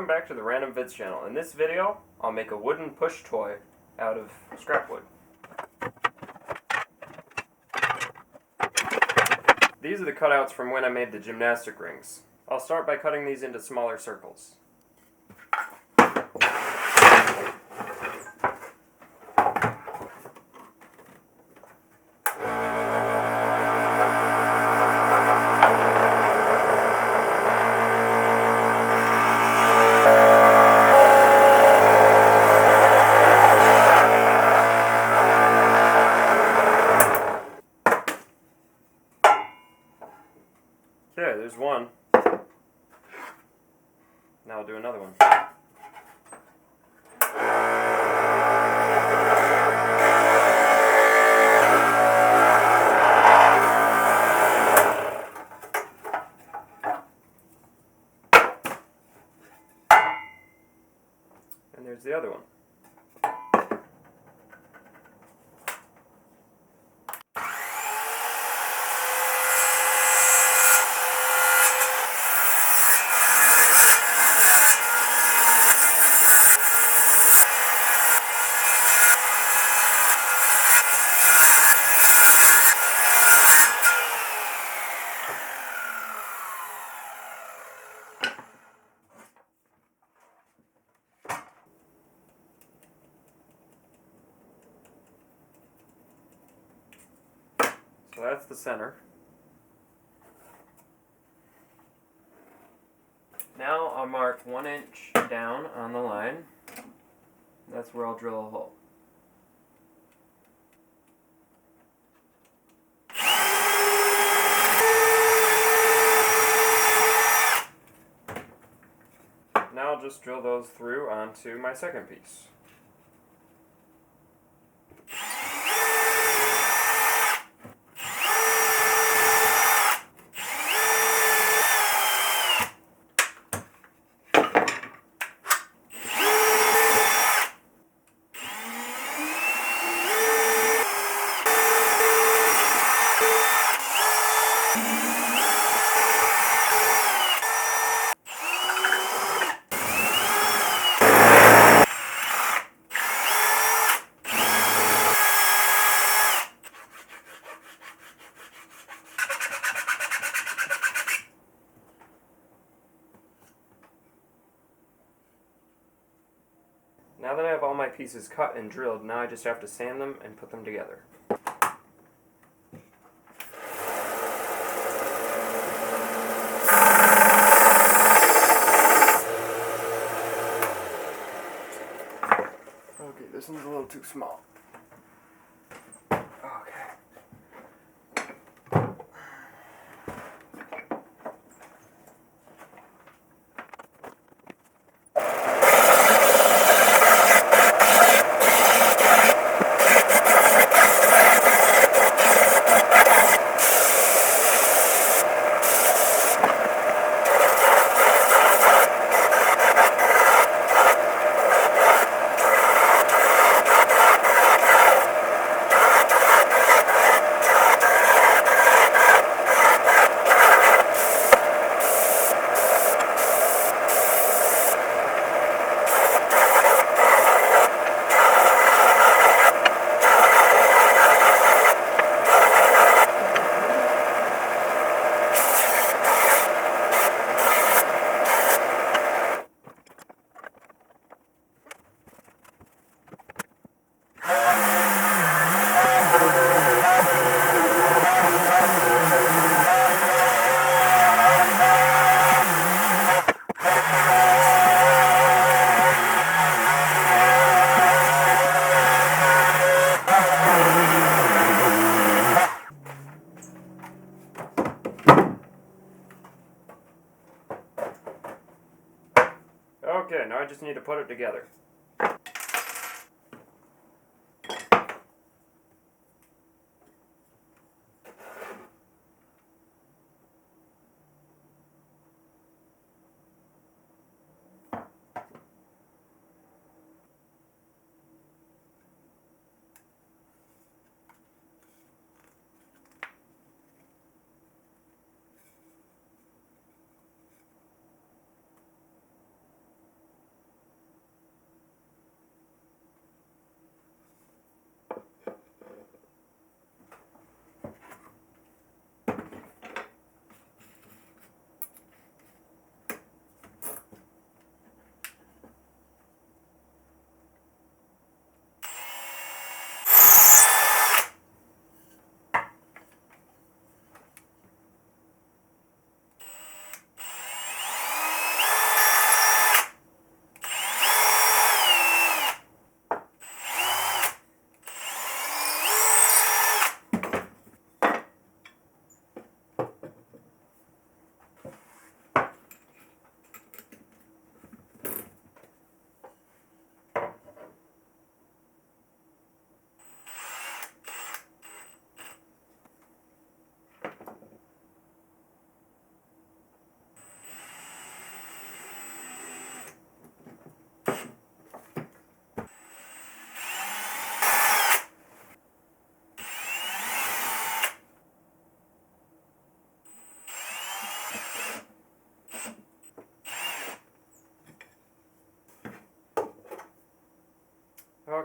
welcome back to the Random Vids channel. In this video, I'll make a wooden push toy out of scrap wood. These are the cutouts from when I made the gymnastic rings. I'll start by cutting these into smaller circles. Okay, there's one. Now I'll do another one. And there's the other one. So that's the center. Now I'll mark 1 inch down on the line. That's where I'll drill a hole. Now I'll just drill those through onto my second piece. Now that I have all my pieces cut and drilled, now I just have to sand them and put them together. Okay, this one's a little too small. Okay, now I just need to put it together.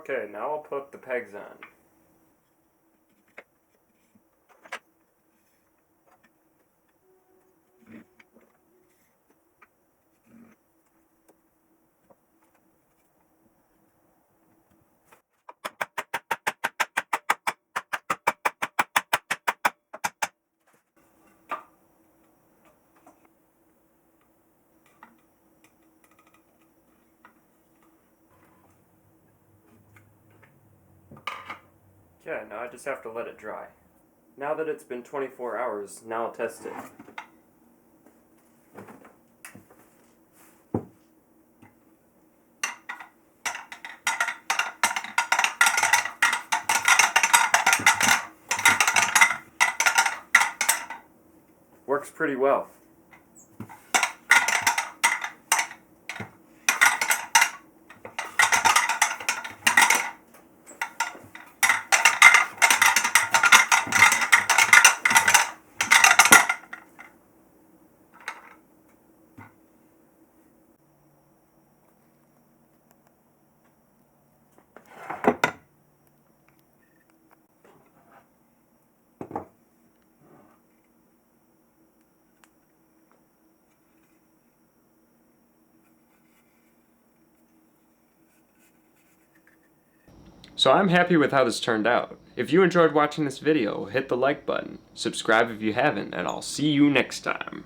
Okay, now I'll put the pegs on. Yeah, now I just have to let it dry. Now that it's been 24 hours, now I'll test it. Works pretty well. So I'm happy with how this turned out. If you enjoyed watching this video, hit the like button, subscribe if you haven't, and I'll see you next time.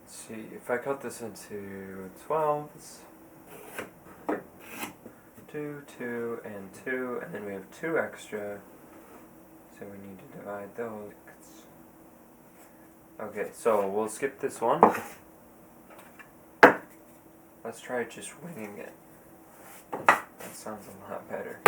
Let's see, if I cut this into 12s, 2, 2, and 2, and then we have 2 extra, so we need to divide those. Okay, so we'll skip this one. Let's try just winging it. That sounds a lot better.